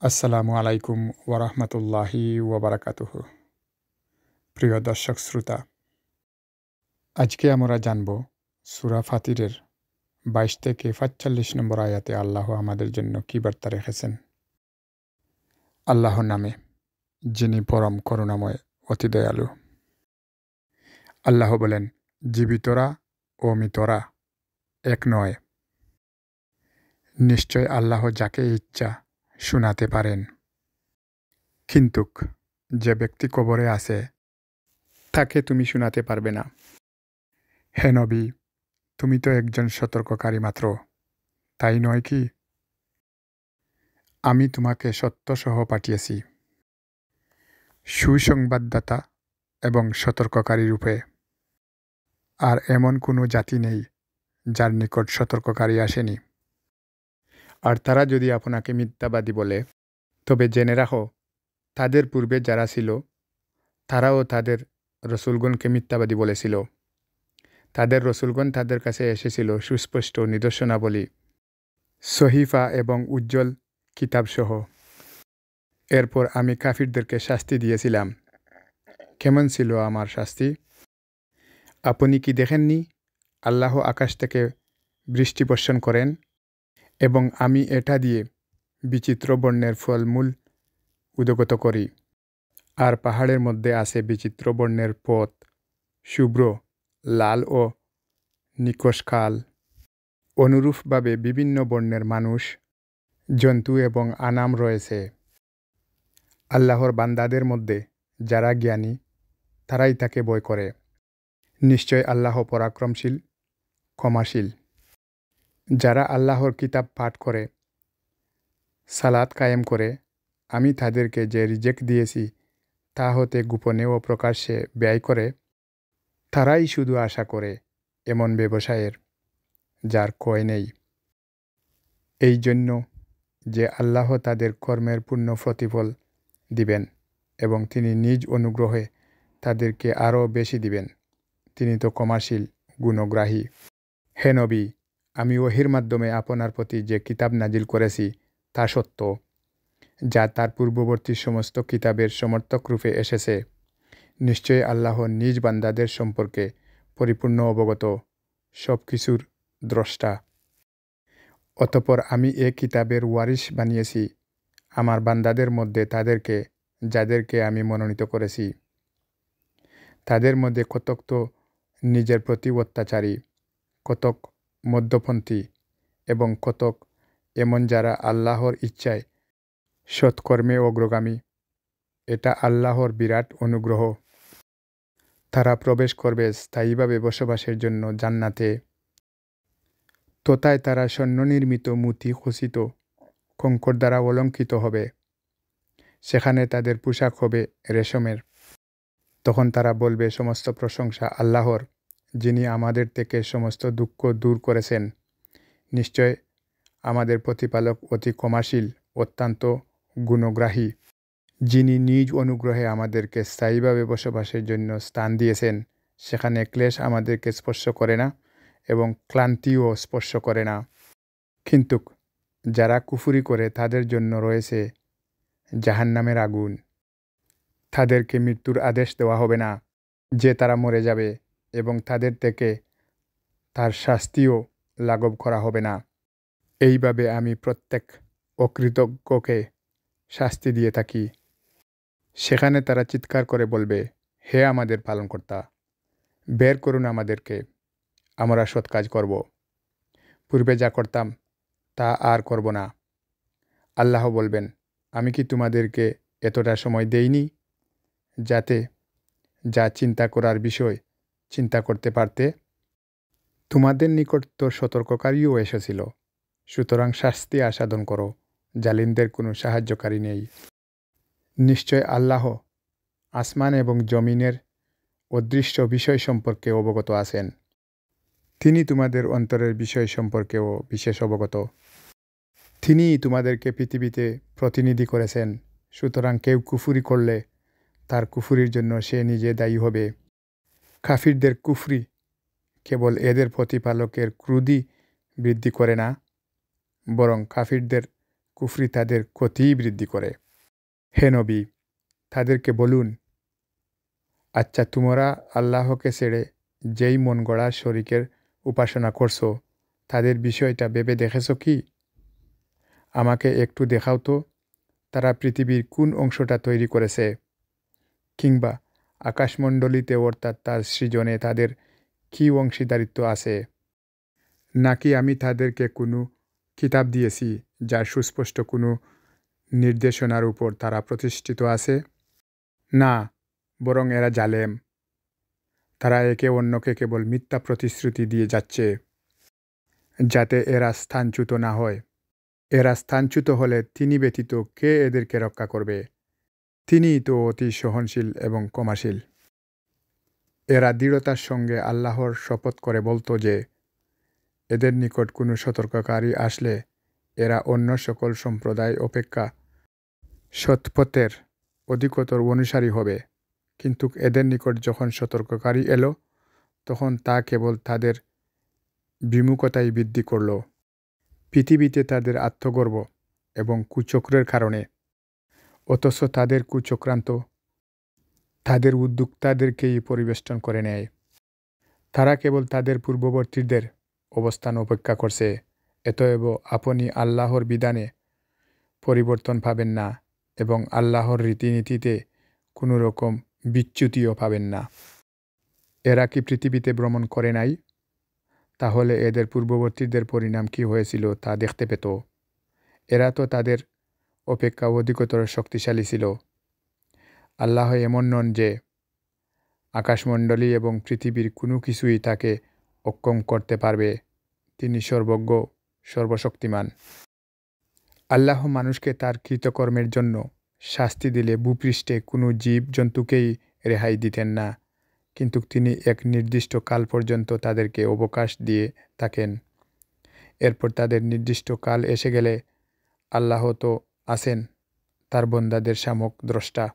আসসালামু আলাইকুম ওয়ারাহমাতুল্লাহি ওয়াবারাকাতুহু। প্রিয় দর্শক শ্রোতা, আজকে আমরা জানব সূরা ফাতিরের ২২ থেকে ৪৫ নম্বর আয়াতে আল্লাহ আমাদের জন্য কী বার্তা রেখেছেন। আল্লাহর নামে, যিনি পরম করুণাময়, অতি দয়ালু। আল্লাহ বলেন, জীবিতরা ও মৃতরা এক নয়। নিশ্চয় আল্লাহ যাকে ইচ্ছা শোনাতে পারেন, কিন্তু যে ব্যক্তি কবরে আছে তাকে তুমি শোনাতে পারবে না। হে নবী, তুমি তো একজন সতর্ককারী মাত্র, তাই নয় কি? আমি তোমাকে সত্যসহ পাঠিয়েছি, সুসংবাদদাতা এবং সতর্ককারী রূপে। আর এমন কোনো জাতি নেই যার নিকট সতর্ককারী আসেনি। আর তারা যদি আপনাকে মিথ্যাবাদী বলে, তবে জেনে রাখো, তাদের পূর্বে যারা ছিল তারাও তাদের রসুলগণকে মিথ্যাবাদী বলেছিল। তাদের রসুলগণ তাদের কাছে এসেছিল সুস্পষ্ট নিদর্শনাবলী, সহিফা এবং উজ্জ্বল কিতাবসহ। এরপর আমি কাফিরদেরকে শাস্তি দিয়েছিলাম। কেমন ছিল আমার শাস্তি? আপনি কি দেখেননি? আল্লাহ আকাশ থেকে বৃষ্টি বর্ষণ করেন এবং আমি এটা দিয়ে বিচিত্র বর্ণের ফলমূল উদ্গত করি। আর পাহাড়ের মধ্যে আছে বিচিত্র বর্ণের পথ, শুভ্র, লাল ও নিকষ খাল। অনুরূপভাবে বিভিন্ন বর্ণের মানুষ, জন্তু এবং আনাম রয়েছে। আল্লাহর বান্দাদের মধ্যে যারা জ্ঞানী, তারাই তাকে ভয় করে। নিশ্চয় আল্লাহ পরাক্রমশীল, ক্ষমাশীল। যারা আল্লাহর কিতাব পাঠ করে, সালাত কায়েম করে, আমি তাদেরকে যে রিজেক দিয়েছি তা হতে গোপনে ও প্রকাশ্যে ব্যয় করে, তারাই শুধু আশা করে এমন ব্যবসায়ের যার ক্ষয় নেই। এই জন্য যে আল্লাহ তাদের কর্মের পূর্ণ প্রতিফল দিবেন এবং তিনি নিজ অনুগ্রহে তাদেরকে আরও বেশি দিবেন। তিনি তো ক্ষমাশীল, গুণগ্রাহী। হে নবী, আমি ওহির মাধ্যমে আপনার প্রতি যে কিতাব নাজিল করেছি তা সত্য, যা তার পূর্ববর্তী সমস্ত কিতাবের সমর্থক রূপে এসেছে। নিশ্চয়ই আল্লাহ নিজ বান্দাদের সম্পর্কে পরিপূর্ণ অবগত, সব কিছুর দ্রষ্টা। অতঃপর আমি এ কিতাবের ওয়ারিশ বানিয়েছি আমার বান্দাদের মধ্যে তাদেরকে, যাদেরকে আমি মনোনীত করেছি। তাদের মধ্যে কতক তো নিজের প্রতি অত্যাচারী, কতক মধ্যপন্থী এবং কতক এমন যারা আল্লাহর ইচ্ছায় সৎকর্মে অগ্রগামী। এটা আল্লাহর বিরাট অনুগ্রহ। তারা প্রবেশ করবে স্থায়ীভাবে বসবাসের জন্য জান্নাতে। তোতায় তারা স্বর্ণনির্মিত মুতি খচিত কঙ্কর দ্বারা অলঙ্কৃত হবে। সেখানে তাদের পোশাক হবে রেশমের। তখন তারা বলবে, সমস্ত প্রশংসা আল্লাহর, যিনি আমাদের থেকে সমস্ত দুঃখ দূর করেছেন। নিশ্চয় আমাদের প্রতিপালক অতি ক্ষমাশীল, অত্যন্ত গুণগ্রাহী, যিনি নিজ অনুগ্রহে আমাদেরকে স্থায়ীভাবে বসবাসের জন্য স্থান দিয়েছেন। সেখানে ক্লেশ আমাদেরকে স্পর্শ করে না এবং ক্লান্তিও স্পর্শ করে না। কিন্তু যারা কুফরি করে তাদের জন্য রয়েছে জাহান্নামের আগুন। তাদেরকে মৃত্যুর আদেশ দেওয়া হবে না যে তারা মরে যাবে, এবং তাদের থেকে তার শাস্তিও লাঘব করা হবে না। এইভাবে আমি প্রত্যেক অকৃতজ্ঞকে শাস্তি দিয়ে থাকি। সেখানে তারা চিৎকার করে বলবে, হে আমাদের পালনকর্তা, বের করুন আমাদেরকে, আমরা সৎ কাজ করব। পূর্বে যা করতাম তা আর করব না। আল্লাহ বলবেন, আমি কি তোমাদেরকে এতটা সময় দেইনি যাতে যা চিন্তা করার বিষয় চিন্তা করতে পারতে? তোমাদের নিকট তো সতর্ককারীও এসেছিল। সুতরাং শাস্তি আস্বাদন করো, জালিমদের কোনো সাহায্যকারী নেই। নিশ্চয় আল্লাহ আসমান এবং জমিনের অদৃশ্য বিষয় সম্পর্কে অবগত আছেন। তিনি তোমাদের অন্তরের বিষয় সম্পর্কেও বিশেষ অবগত। তিনিই তোমাদেরকে পৃথিবীতে প্রতিনিধি করেছেন। সুতরাং কেউ কুফরি করলে তার কুফরির জন্য সে নিজে দায়ী হবে। কাফিরদের কুফরি কেবল এদের প্রতিপালকের ক্রোধই বৃদ্ধি করে না, বরং কাফিরদের কুফরি তাদের ক্ষতি বৃদ্ধি করে। হে নবী, তাদেরকে বলুন, আচ্ছা তোমরা আল্লাহকে ছেড়ে যেই মন গড়া শরীকের উপাসনা করছো তাদের বিষয়টা ভেবে দেখেছ কি? আমাকে একটু দেখাও তো তারা পৃথিবীর কোন অংশটা তৈরি করেছে, কিংবা আকাশমণ্ডলীতে অর্থাৎ তার সৃজনে তাদের কী অংশীদারিত্ব আছে। নাকি আমি তাদেরকে কোনো কিতাব দিয়েছি যার সুস্পষ্ট কোনো নির্দেশনার উপর তারা প্রতিষ্ঠিত আছে? না, বরং এরা জালেম। তারা একে অন্যকে কেবল মিথ্যা প্রতিশ্রুতি দিয়ে যাচ্ছে যাতে এরা স্থানচ্যুত না হয়। এরা স্থানচ্যুত হলে তিনি ব্যতীত কে এদেরকে রক্ষা করবে? তিনিই তো অতি সহনশীল এবং ক্ষমাশীল। এরা দৃঢ়তার সঙ্গে আল্লাহর শপথ করে বলতো যে এদের নিকট কোনো সতর্ককারী আসলে এরা অন্য সকল সম্প্রদায় অপেক্ষা সৎপথের অধিকতর অনুসারী হবে। কিন্তু এদের নিকট যখন সতর্ককারী এলো তখন তা কেবল তাদের বিমুখতাই বৃদ্ধি করল। পৃথিবীতে তাদের আত্মগর্ব এবং কুচক্রের কারণে। অথচ তাদের কুচক্রান্ত তাদের উদ্যোক্তাদেরকেই পরিবেষ্টন করে নেয়। তারা কেবল তাদের পূর্ববর্তীদের অবস্থান অপেক্ষা করছে। অতএব আপনি আল্লাহর বিধানে পরিবর্তন পাবেন না এবং আল্লাহর রীতিনীতিতে কোনো রকম বিচ্যুতিও পাবেন না। এরা কি পৃথিবীতে ভ্রমণ করে নাই? তাহলে এদের পূর্ববর্তীদের পরিণাম কি হয়েছিল তা দেখতে পেত। এরা তো তাদের অপেক্ষা অধিকতর শক্তিশালী ছিল। আল্লাহ এমন নন যে আকাশমণ্ডলী এবং পৃথিবীর কোনো কিছুই তাকে অক্ষম করতে পারবে। তিনি সর্বজ্ঞ, সর্বশক্তিমান। আল্লাহ মানুষকে তার কৃতকর্মের জন্য শাস্তি দিলে ভূপৃষ্ঠে কোনো জীব জন্তুকেই রেহাই দিতেন না, কিন্তু তিনি এক নির্দিষ্ট কাল পর্যন্ত তাদেরকে অবকাশ দিয়ে থাকেন। এরপর তাদের নির্দিষ্ট কাল এসে গেলে আল্লাহ তো আছেন তার বন্দাদের সামক দ্রষ্টা।